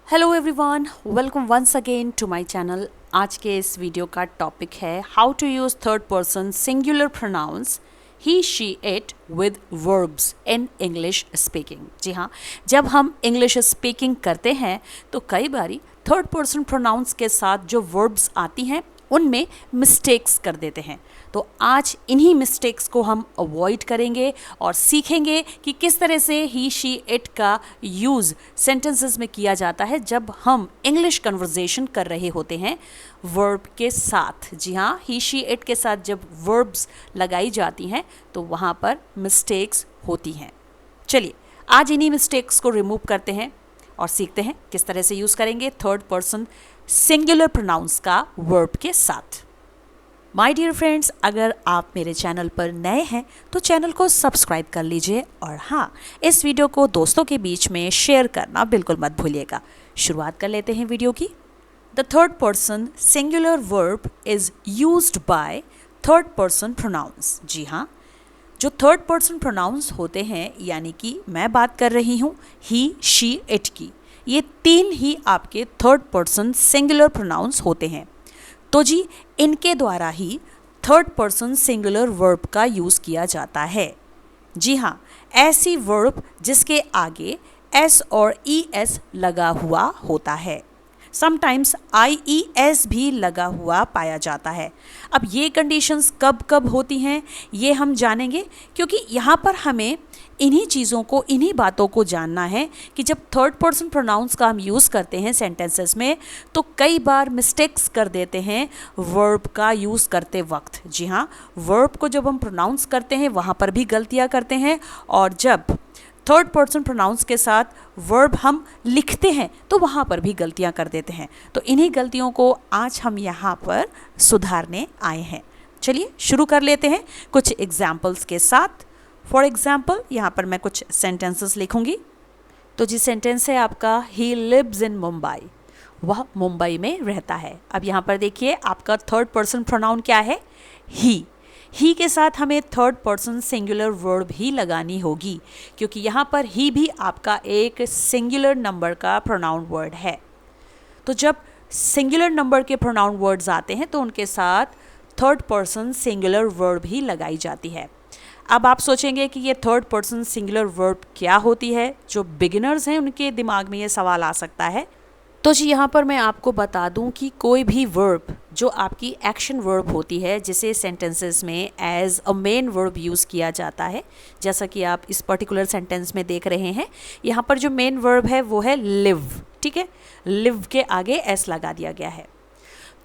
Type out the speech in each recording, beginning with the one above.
Hello everyone, welcome once again to my channel. आज के इस वीडियो का टॉपिक है how to use third person singular pronouns he she it with verbs in English speaking. जी हाँ, जब हम इंग्लिश स्पीकिंग करते हैं तो कई बारी थर्ड पर्सन प्रोनाउंस के साथ जो वर्ब्स आती हैं उनमें मिस्टेक्स कर देते हैं। तो आज इन्हीं मिस्टेक्स को हम अवॉइड करेंगे और सीखेंगे कि किस तरह से ही शी इट का यूज़ सेंटेंसेस में किया जाता है जब हम इंग्लिश कन्वर्जेशन कर रहे होते हैं वर्ब के साथ। जी हाँ, ही शी इट के साथ जब वर्ब्स लगाई जाती हैं तो वहाँ पर मिस्टेक्स होती हैं। चलिए आज इन्हीं मिस्टेक्स को रिमूव करते हैं और सीखते हैं किस तरह से यूज़ करेंगे थर्ड पर्सन सिंगुलर प्रोनाउंस का वर्ब के साथ। माय डियर फ्रेंड्स, अगर आप मेरे चैनल पर नए हैं तो चैनल को सब्सक्राइब कर लीजिए और हाँ, इस वीडियो को दोस्तों के बीच में शेयर करना बिल्कुल मत भूलिएगा। शुरुआत कर लेते हैं वीडियो की। The third person singular verb is used by third person pronouns. जी हाँ, जो थर्ड पर्सन प्रोनाउंस होते हैं, यानी कि मैं बात कर रही हूँ ही शी इट की, ये तीन ही आपके थर्ड पर्सन सिंगुलर प्रोनाउंस होते हैं। तो जी इनके द्वारा ही थर्ड पर्सन सिंगुलर वर्ब का यूज़ किया जाता है। जी हाँ, ऐसी वर्ब जिसके आगे एस और ई एस लगा हुआ होता है। समटाइम्स आई ई एस भी लगा हुआ पाया जाता है। अब ये कंडीशंस कब कब होती हैं ये हम जानेंगे, क्योंकि यहाँ पर हमें इन्हीं चीज़ों को, इन्हीं बातों को जानना है कि जब थर्ड पर्सन प्रोनाउंस का हम यूज़ करते हैं सेंटेंसेस में तो कई बार मिस्टेक्स कर देते हैं वर्ब का यूज़ करते वक्त। जी हाँ, वर्ब को जब हम प्रोनाउंस करते हैं वहाँ पर भी गलतियाँ करते हैं, और जब थर्ड पर्सन प्रोनाउंस के साथ वर्ब हम लिखते हैं तो वहाँ पर भी गलतियाँ कर देते हैं। तो इन्हीं गलतियों को आज हम यहाँ पर सुधारने आए हैं। चलिए शुरू कर लेते हैं कुछ एग्जाम्पल्स के साथ। फॉर एग्जाम्पल यहाँ पर मैं कुछ सेंटेंसेस लिखूंगी। तो जी सेंटेंस है आपका, ही लिव्स इन मुंबई, वह मुंबई में रहता है। अब यहाँ पर देखिए आपका थर्ड पर्सन प्रोनाउन क्या है, ही के साथ हमें थर्ड पर्सन सिंगुलर वर्ब ही लगानी होगी, क्योंकि यहाँ पर ही भी आपका एक सिंगुलर नंबर का प्रोनाउन वर्ड है। तो जब सिंगुलर नंबर के प्रोनाउन वर्ड्स आते हैं तो उनके साथ थर्ड पर्सन सिंगुलर वर्ब ही लगाई जाती है। अब आप सोचेंगे कि ये थर्ड पर्सन सिंगुलर वर्ब क्या होती है, जो बिगिनर्स हैं उनके दिमाग में ये सवाल आ सकता है। तो जी यहाँ पर मैं आपको बता दूं कि कोई भी वर्ब जो आपकी एक्शन वर्ब होती है, जिसे सेंटेंसेस में as a main verb use किया जाता है, जैसा कि आप इस पर्टिकुलर सेंटेंस में देख रहे हैं, यहाँ पर जो मेन वर्ब है वो है लिव। ठीक है, लिव के आगे एस लगा दिया गया है।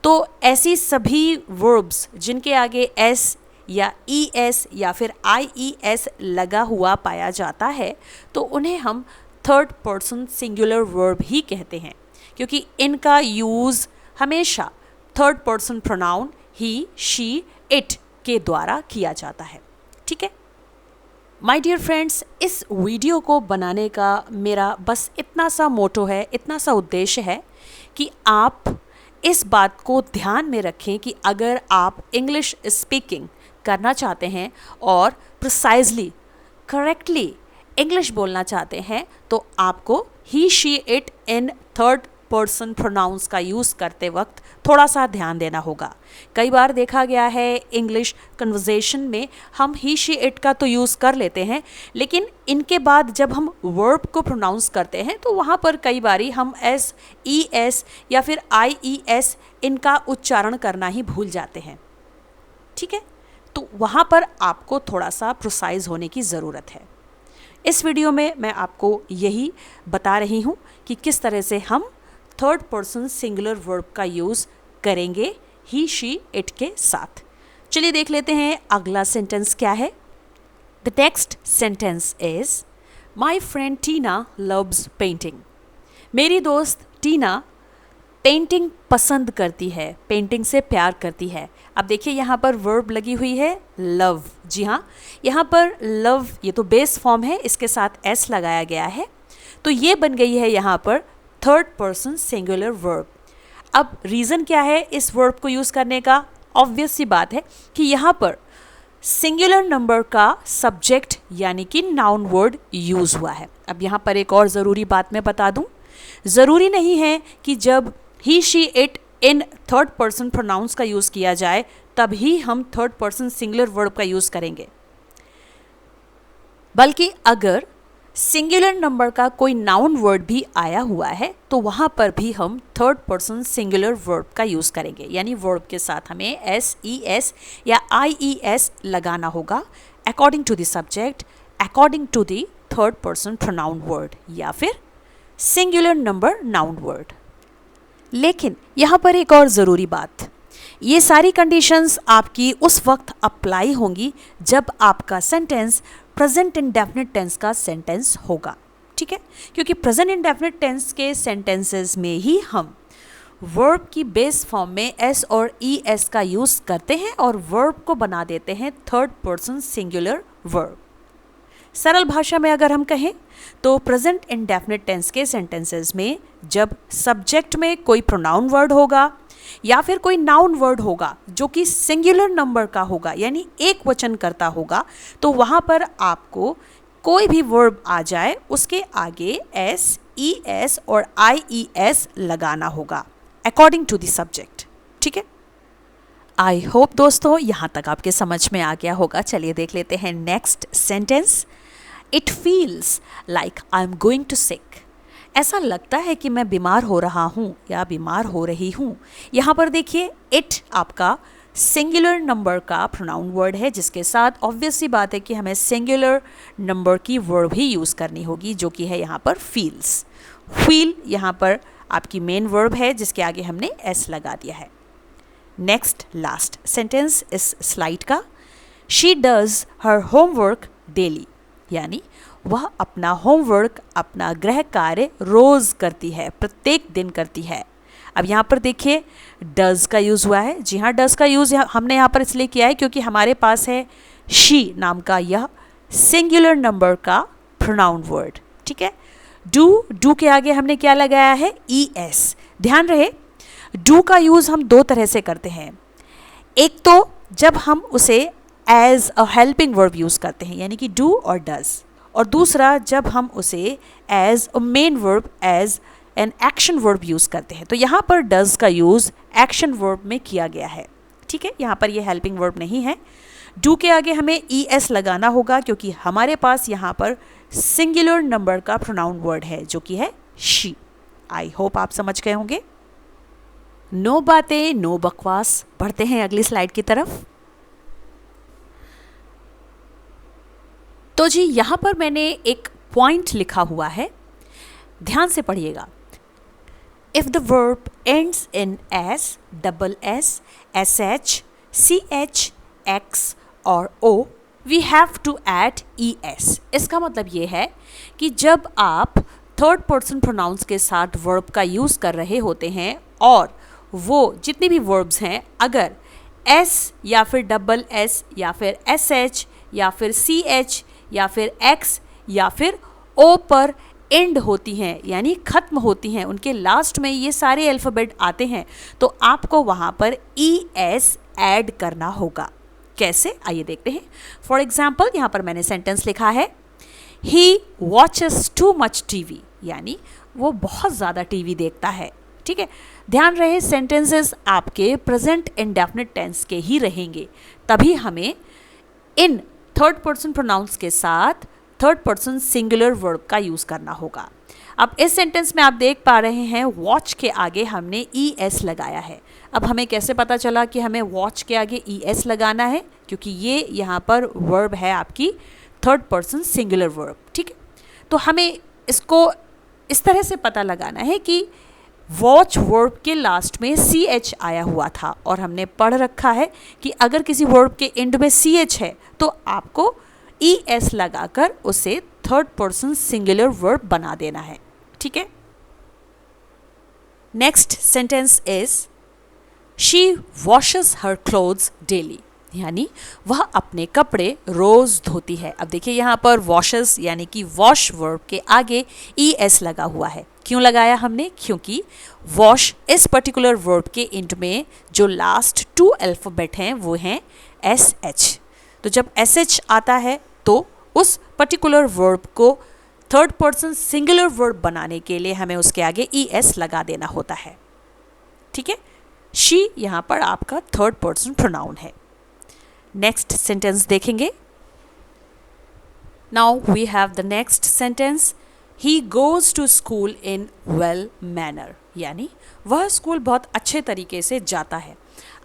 तो ऐसी सभी वर्ब्स जिनके आगे एस या ई एस या फिर आई ई एस लगा हुआ पाया जाता है तो उन्हें हम थर्ड पर्सन सिंगुलर वर्ब ही कहते हैं, क्योंकि इनका यूज़ हमेशा third person pronoun he she it के द्वारा किया जाता है। ठीक है माय डियर फ्रेंड्स, इस वीडियो को बनाने का मेरा बस इतना सा मोटो है, इतना सा उद्देश्य है कि आप इस बात को ध्यान में रखें कि अगर आप इंग्लिश स्पीकिंग करना चाहते हैं और प्रिसाइजली करेक्टली इंग्लिश बोलना चाहते हैं तो आपको he she it in third person pronouns का यूज़ करते वक्त थोड़ा सा ध्यान देना होगा। कई बार देखा गया है इंग्लिश कन्वर्जेशन में हम ही शी इट का तो यूज़ कर लेते हैं, लेकिन इनके बाद जब हम वर्ब को प्रोनाउंस करते हैं तो वहाँ पर कई बारी हम एस ई एस या फिर आई ई एस इनका उच्चारण करना ही भूल जाते हैं। ठीक है, तो वहाँ पर आपको थोड़ा सा प्रिसाइज होने की ज़रूरत है। इस वीडियो में मैं आपको यही बता रही हूँ कि किस तरह से हम थर्ड पर्सन सिंगुलर वर्ब का यूज़ करेंगे ही शी इट के साथ। चलिए देख लेते हैं अगला सेंटेंस क्या है। The next sentence is, my friend Tina loves painting. मेरी दोस्त टीना पेंटिंग पसंद करती है, पेंटिंग से प्यार करती है। अब देखिए यहाँ पर वर्ब लगी हुई है लव। जी हाँ, यहाँ पर लव ये तो बेस फॉर्म है, इसके साथ एस लगाया गया है, तो ये बन गई है यहाँ पर थर्ड पर्सन सिंगुलर वर्ब। अब रीज़न क्या है इस वर्ब को यूज़ करने का? ऑब्वियस सी बात है कि यहाँ पर सिंगुलर नंबर का सब्जेक्ट यानी कि नाउन वर्ड यूज़ हुआ है। अब यहाँ पर एक और ज़रूरी बात मैं बता दूँ ज़रूरी नहीं है कि जब he she it in third person pronouns का यूज़ किया जाए तब ही हम थर्ड पर्सन सिंगुलर वर्ब का यूज़ करेंगे, बल्कि अगर सिंगुलर नंबर का कोई नाउन वर्ड भी आया हुआ है तो वहाँ पर भी हम थर्ड पर्सन सिंगुलर वर्ब का यूज़ करेंगे, यानी वर्ब के साथ हमें एस ई एस या आई ई एस लगाना होगा according to the subject, according to the third person pronoun word या फिर सिंगुलर नंबर नाउन वर्ड। लेकिन यहाँ पर एक और ज़रूरी बात, ये सारी कंडीशंस आपकी उस वक्त अप्लाई होंगी जब आपका सेंटेंस प्रेजेंट इंडेफिनिट टेंस का सेंटेंस होगा, ठीक है, क्योंकि प्रेजेंट इंडेफिनिट टेंस के सेंटेंसेस में ही हम वर्ब की बेस फॉर्म में एस और ई एस का यूज़ करते हैं और वर्ब को बना देते हैं थर्ड पर्सन सिंगुलर वर्ब। सरल भाषा में अगर हम कहें तो प्रेजेंट इंडेफिनिट टेंस के सेंटेंसेस में जब सब्जेक्ट में कोई प्रोनाउन वर्ड होगा या फिर कोई नाउन वर्ड होगा जो कि सिंगुलर नंबर का होगा यानी एक वचन करता होगा, तो वहाँ पर आपको कोई भी वर्ब आ जाए उसके आगे एस ई एस और आई ई एस लगाना होगा अकॉर्डिंग टू द सब्जेक्ट, ठीक है। आई होप दोस्तों यहाँ तक आपके समझ में आ गया होगा। चलिए देख लेते हैं next sentence. It feels like I am going to sick. ऐसा लगता है कि मैं बीमार हो रहा हूँ या बीमार हो रही हूँ। यहाँ पर देखिए इट आपका सिंगुलर नंबर का प्रोनाउन वर्ड है जिसके साथ ऑब्वियस सी बात है कि हमें सिंगुलर नंबर की वर्ब ही यूज़ करनी होगी जो कि है यहाँ पर फील्स। फील यहाँ पर आपकी मेन वर्ब है जिसके आगे हमने एस लगा दिया है। नेक्स्ट लास्ट सेंटेंस इस स्लाइड का, she does her homework daily, यानी वह अपना होमवर्क अपना गृह कार्य रोज़ करती है, प्रत्येक दिन करती है। अब यहाँ पर देखिए डज का यूज़ हुआ है। जी हाँ, डज का यूज़ हमने यहाँ पर इसलिए किया है क्योंकि हमारे पास है शी नाम का यह सिंगुलर नंबर का प्रोनाउन वर्ड, ठीक है। डू के आगे हमने क्या लगाया है, ई एस। ध्यान रहे डू का यूज़ हम दो तरह से करते हैं। एक तो जब हम उसे as a helping verb use करते हैं यानी कि डू और डज, और दूसरा जब हम उसे as a main verb as an action verb use करते हैं। तो यहाँ पर डज का यूज़ एक्शन वर्ब में किया गया है, ठीक है। यहाँ पर ये हेल्पिंग वर्ब नहीं है। डू के आगे हमें ई एस लगाना होगा क्योंकि हमारे पास यहाँ पर सिंगुलर नंबर का प्रोनाउन वर्ड है जो कि है शी। आई होप आप समझ गए होंगे। नो बातें नो बकवास, बढ़ते हैं अगली स्लाइड की तरफ। तो जी यहाँ पर मैंने एक पॉइंट लिखा हुआ है, ध्यान से पढ़िएगा। If the verb ends in S, double S, S H, C H, X और O, we have to add E S. इसका मतलब ये है कि जब आप थर्ड पर्सन प्रोनाउंस के साथ वर्ब का यूज़ कर रहे होते हैं और वो जितनी भी वर्ब्स हैं अगर एस या फिर डबल एस या फिर एस एच या फिर सी एच या फिर एक्स या फिर ओ पर एंड होती हैं यानी ख़त्म होती हैं, उनके लास्ट में ये सारे अल्फ़ाबेट आते हैं, तो आपको वहाँ पर ई एस ऐड करना होगा। कैसे, आइए देखते हैं। फॉर एग्जाम्पल यहाँ पर मैंने सेंटेंस लिखा है, ही वॉचेस टू मच टीवी, यानी वो बहुत ज़्यादा टीवी देखता है, ठीक है। ध्यान रहे सेंटेंसेस आपके प्रेजेंट इंडेफिनिट टेंस के ही रहेंगे, तभी हमें इन थर्ड पर्सन प्रोनाउंस के साथ थर्ड पर्सन सिंगुलर वर्ब का यूज़ करना होगा। अब इस सेंटेंस में आप देख पा रहे हैं वॉच के आगे हमने ई एस लगाया है। अब हमें कैसे पता चला कि हमें वॉच के आगे ई एस लगाना है, क्योंकि ये यहाँ पर वर्ब है आपकी थर्ड पर्सन सिंगुलर वर्ब, ठीक है। तो हमें इसको इस तरह से पता लगाना है कि वॉच वर्ब के लास्ट में सी एच आया हुआ था और हमने पढ़ रखा है कि अगर किसी वर्ब के एंड में सी एच है तो आपको ई एस लगाकर उसे थर्ड पर्सन सिंगुलर वर्ब बना देना है, ठीक है। Next sentence is she washes her clothes daily, यानी वह अपने कपड़े रोज धोती है। अब देखिए यहाँ पर वॉशेस यानी कि वॉश वर्ब के आगे ई एस लगा हुआ है। क्यों लगाया हमने? क्योंकि वॉश इस पर्टिकुलर वर्ब के एंड में जो लास्ट टू अल्फ़ाबेट हैं वो हैं एस एच। तो जब एस एच आता है तो उस पर्टिकुलर वर्ब को थर्ड पर्सन सिंगुलर वर्ब बनाने के लिए हमें उसके आगे ES लगा देना होता है। ठीक है, शी यहाँ पर आपका थर्ड पर्सन प्रोनाउन है। नेक्स्ट सेंटेंस देखेंगे। Now we have the next sentence, he goes to school in well manner, यानी वह स्कूल बहुत अच्छे तरीके से जाता है।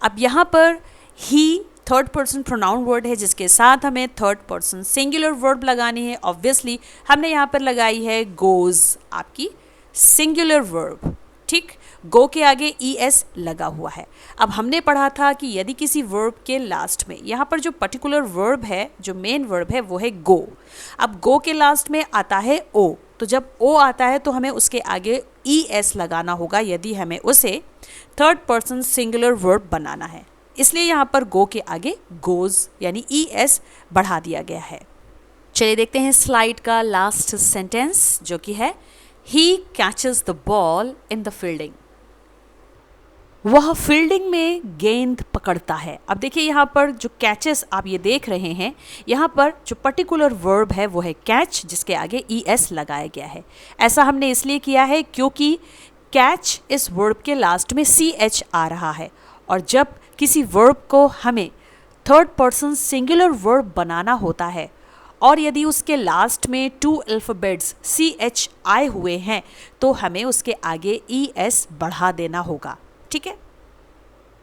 अब यहाँ पर ही थर्ड पर्सन प्रोनाउन वर्ड है जिसके साथ हमें थर्ड पर्सन सिंगुलर वर्ब लगानी है। ऑब्वियसली हमने यहाँ पर लगाई है गोज़, आपकी सिंगुलर वर्ब। ठीक, गो के आगे ES लगा हुआ है। अब हमने पढ़ा था कि यदि किसी वर्ब के लास्ट में, यहाँ पर जो पर्टिकुलर वर्ब है, जो मेन वर्ब है वो है गो। अब गो के लास्ट में आता है ओ, तो जब ओ आता है तो हमें उसके आगे ES लगाना होगा यदि हमें उसे थर्ड पर्सन सिंगुलर वर्ब बनाना है। इसलिए यहाँ पर गो के आगे गोज़ यानी ES बढ़ा दिया गया है। चलिए देखते हैं स्लाइड का लास्ट सेंटेंस जो कि है He catches the ball in the fielding. वह फील्डिंग में गेंद पकड़ता है। अब देखिए यहाँ पर जो कैचेस आप ये देख रहे हैं, यहाँ पर जो पर्टिकुलर वर्ब है वो है कैच, जिसके आगे ES लगाया गया है। ऐसा हमने इसलिए किया है क्योंकि कैच इस वर्ब के लास्ट में CH आ रहा है, और जब किसी वर्ब को हमें थर्ड पर्सन सिंगुलर वर्ब बनाना होता है और यदि उसके लास्ट में 2 अल्फ़ाबेट्स CH आए हुए हैं तो हमें उसके आगे ES बढ़ा देना होगा। ठीक है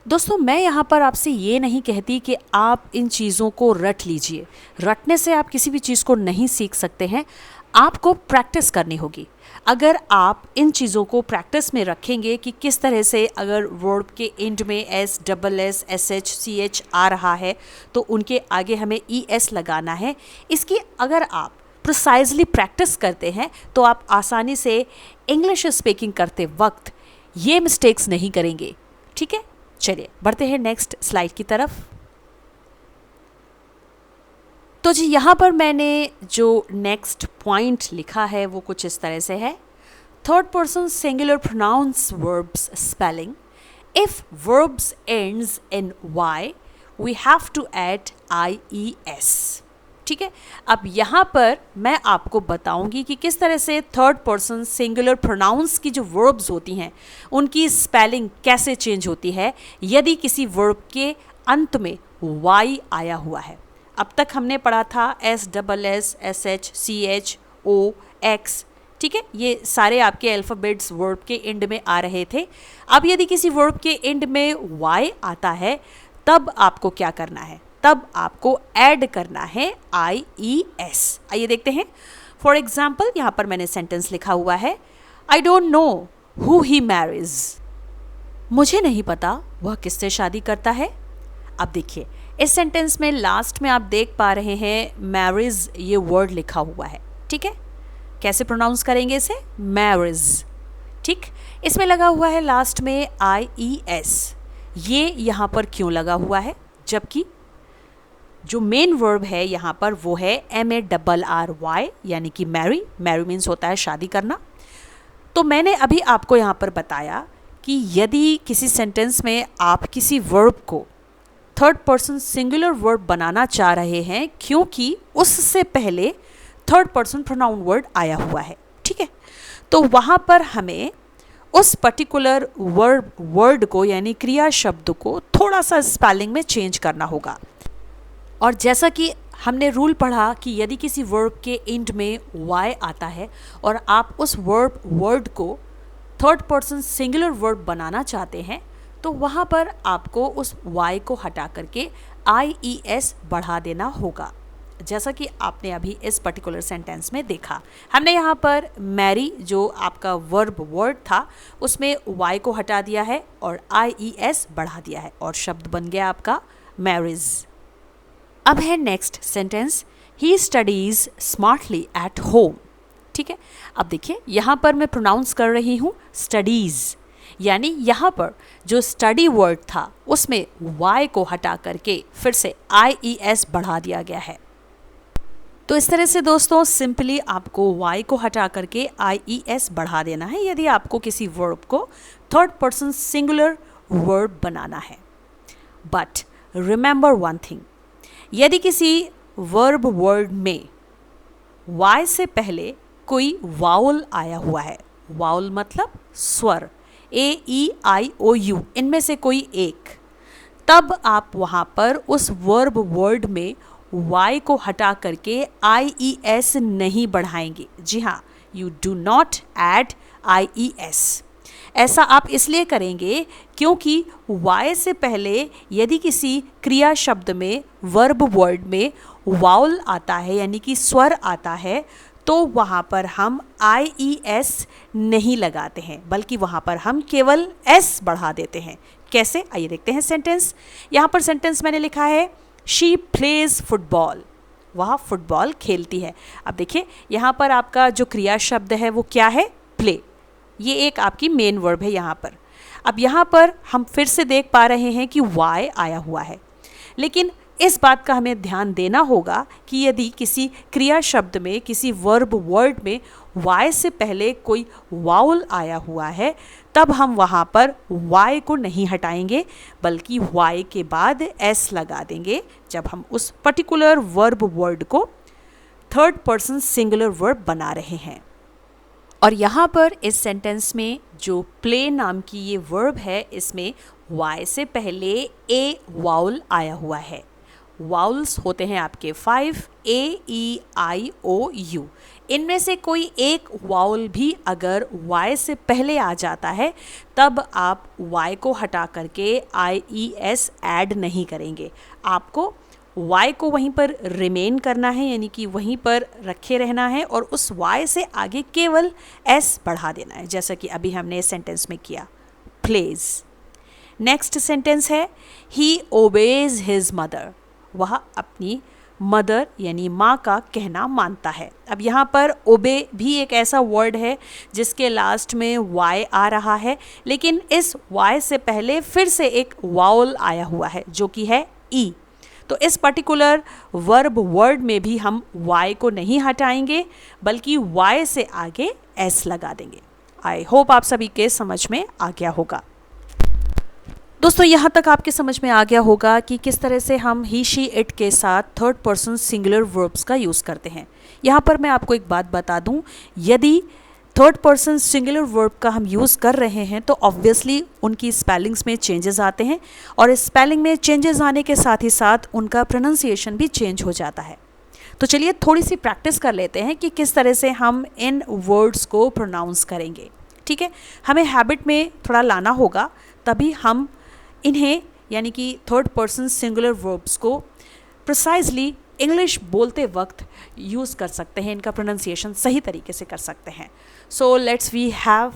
दोस्तों, मैं यहाँ पर आपसे ये नहीं कहती कि आप इन चीज़ों को रट लीजिए। रटने से आप किसी भी चीज़ को नहीं सीख सकते हैं, आपको प्रैक्टिस करनी होगी। अगर आप इन चीज़ों को प्रैक्टिस में रखेंगे कि किस तरह से अगर वर्ब के एंड में SS, SH, CH आ रहा है तो उनके आगे हमें ES लगाना है, इसकी अगर आप प्रिसाइजली प्रैक्टिस करते हैं तो आप आसानी से इंग्लिश स्पीकिंग करते वक्त ये मिस्टेक्स नहीं करेंगे। ठीक है, चलिए बढ़ते हैं नेक्स्ट स्लाइड की तरफ। तो जी यहाँ पर मैंने जो नेक्स्ट पॉइंट लिखा है वो कुछ इस तरह से है, third person singular pronouns verbs spelling, if verbs ends in Y we have to add IES। ठीक है, अब यहाँ पर मैं आपको बताऊंगी कि किस तरह से थर्ड पर्सन सिंगुलर प्रोनाउंस की जो वर्ब्स होती हैं उनकी स्पेलिंग कैसे चेंज होती है यदि किसी वर्ब के अंत में Y आया हुआ है। अब तक हमने पढ़ा था SS, SH, CH, O, X। ठीक है, ये सारे आपके अल्फ़ाबेट्स वर्ब के एंड में आ रहे थे। अब यदि किसी वर्ब के एंड में Y आता है तब आपको क्या करना है, तब आपको ऐड करना है IES। आइए देखते हैं। फॉर एग्जाम्पल यहाँ पर मैंने सेंटेंस लिखा हुआ है, I don't know who he marriage. मुझे नहीं पता वह किससे शादी करता है। अब देखिए इस सेंटेंस में लास्ट में आप देख पा रहे हैं मैरिज ये वर्ड लिखा हुआ है। ठीक है, कैसे प्रोनाउंस करेंगे इसे, मैरिज। ठीक, इसमें लगा हुआ है लास्ट में IES। ये यहाँ पर क्यों लगा हुआ है, जबकि जो मेन वर्ब है यहाँ पर वो है MARRY यानी कि मैरी। मैरी मीन्स होता है शादी करना। तो मैंने अभी आपको यहाँ पर बताया कि यदि किसी सेंटेंस में आप किसी वर्ब को थर्ड पर्सन सिंगुलर वर्ब बनाना चाह रहे हैं क्योंकि उससे पहले थर्ड पर्सन प्रोनाउन वर्ड आया हुआ है। ठीक है, तो वहाँ पर हमें उस पर्टिकुलर वर्ड को यानी क्रिया शब्द को थोड़ा सा स्पेलिंग में चेंज करना होगा। और जैसा कि हमने रूल पढ़ा कि यदि किसी वर्ब के एंड में Y आता है और आप उस वर्ड को थर्ड पर्सन सिंगुलर वर्ब बनाना चाहते हैं तो वहाँ पर आपको उस Y को हटा करके IES बढ़ा देना होगा, जैसा कि आपने अभी इस पर्टिकुलर सेंटेंस में देखा। हमने यहाँ पर मैरी जो आपका वर्ड था उसमें Y को हटा दिया है और IES बढ़ा दिया है और शब्द बन गया आपका मैरिज। अब है next sentence, he studies smartly at home. ठीक है, अब देखिए यहाँ पर मैं प्रोनाउंस कर रही हूँ स्टडीज़, यानी यहाँ पर जो स्टडी वर्ड था उसमें Y को हटा करके फिर से IES बढ़ा दिया गया है। तो इस तरह से दोस्तों सिंपली आपको Y को हटा करके IES बढ़ा देना है यदि आपको किसी वर्ब को थर्ड पर्सन सिंगुलर वर्ब बनाना है। बट रिमेंबर वन थिंग, यदि किसी वर्ब वर्ड में Y से पहले कोई वाउल आया हुआ है, वाउल मतलब स्वर, AEIOU, इनमें से कोई एक, तब आप वहाँ पर उस वर्ब वर्ड में y को हटा करके IES नहीं बढ़ाएंगे। जी हाँ, you do not add IES। ऐसा आप इसलिए करेंगे क्योंकि y से पहले यदि किसी क्रिया शब्द में, वर्ब वर्ड में वाउल आता है यानी कि स्वर आता है, तो वहाँ पर हम IES नहीं लगाते हैं, बल्कि वहाँ पर हम केवल S बढ़ा देते हैं। कैसे, आइए देखते हैं सेंटेंस। यहाँ पर सेंटेंस मैंने लिखा है शी प्लेज फुटबॉल, वह फुटबॉल खेलती है। अब देखिए यहाँ पर आपका जो क्रिया शब्द है वो क्या है, प्ले, ये एक आपकी मेन वर्ब है यहाँ पर। अब यहाँ पर हम फिर से देख पा रहे हैं कि y आया हुआ है, लेकिन इस बात का हमें ध्यान देना होगा कि यदि किसी क्रिया शब्द में, किसी वर्ब वर्ड में y से पहले कोई वाउल आया हुआ है, तब हम वहाँ पर y को नहीं हटाएंगे, बल्कि y के बाद s लगा देंगे जब हम उस पर्टिकुलर वर्ब वर्ड को थर्ड पर्सन सिंगुलर वर्ब बना रहे हैं। और यहाँ पर इस सेंटेंस में जो प्ले नाम की ये वर्ब है, इसमें y से पहले a वाउल आया हुआ है। वाउल्स होते हैं आपके 5, AEIOU। इनमें से कोई एक वाउल भी अगर y से पहले आ जाता है, तब आप y को हटा करके IES ऐड नहीं करेंगे। आपको y को वहीं पर रिमेन करना है, यानी कि वहीं पर रखे रहना है, और उस y से आगे केवल s बढ़ा देना है, जैसा कि अभी हमने इस सेंटेंस में किया, प्लेज। नेक्स्ट सेंटेंस है ही ओबेज हिज मदर, वह अपनी मदर यानी माँ का कहना मानता है। अब यहाँ पर ओबे भी एक ऐसा वर्ड है जिसके लास्ट में y आ रहा है, लेकिन इस y से पहले फिर से एक वाउल आया हुआ है जो कि है e। तो इस पर्टिकुलर वर्ब वर्ड में भी हम y को नहीं हटाएंगे, बल्कि y से आगे s लगा देंगे। आई होप आप सभी के समझ में आ गया होगा। दोस्तों, यहाँ तक आपके समझ में आ गया होगा कि किस तरह से हम ही, शी, इट के साथ थर्ड पर्सन सिंगुलर वर्ब्स का यूज़ करते हैं। यहाँ पर मैं आपको एक बात बता दूँ, यदि थर्ड पर्सन सिंगुलर वर्ब का हम यूज़ कर रहे हैं तो ऑब्वियसली उनकी स्पेलिंग्स में चेंजेस आते हैं, और स्पेलिंग में चेंजेस आने के साथ ही साथ उनका प्रोनाउंसिएशन भी चेंज हो जाता है। तो चलिए थोड़ी सी प्रैक्टिस कर लेते हैं कि किस तरह से हम इन वर्ड्स को प्रोनाउंस करेंगे। ठीक है, हमें हैबिट में थोड़ा लाना होगा, तभी हम इन्हें यानी कि थर्ड पर्सन सिंगुलर वर्ब्स को प्रिसाइजली इंग्लिश बोलते वक्त यूज़ कर सकते हैं, इनका प्रोनाउंसिएशन सही तरीके से कर सकते हैं। So let's we have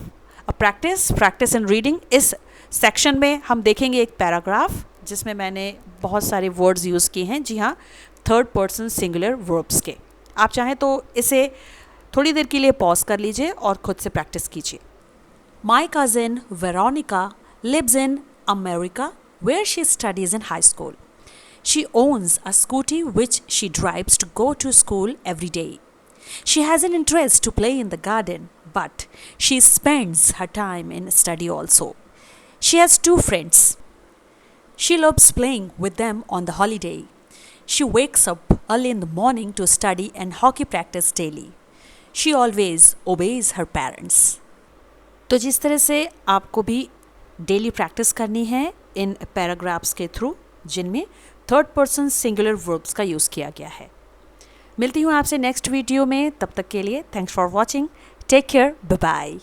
a practice in reading. इस सेक्शन में हम देखेंगे एक पैराग्राफ जिसमें मैंने बहुत सारे वर्ड्स यूज़ किए हैं, जी हाँ, थर्ड पर्सन सिंगुलर वर्ब्स के। आप चाहें तो इसे थोड़ी देर के लिए पॉज कर लीजिए और खुद से प्रैक्टिस कीजिए। My cousin Veronica lives in America, where she studies in high school. She owns a scooty which she drives to go to school every day. She has an interest to play in the garden, but she spends her time in study also. She has 2 friends. She loves playing with them on the holiday. She wakes up early in the morning to study and hockey practice daily. She always obeys her parents. तो जिस तरह से आपको भी daily practice करनी है इन paragraphs के through जिनमें थर्ड पर्सन सिंगुलर वर्ब्स का यूज़ किया गया है। मिलती हूँ आपसे नेक्स्ट वीडियो में, तब तक के लिए thanks for watching, take care, bye bye.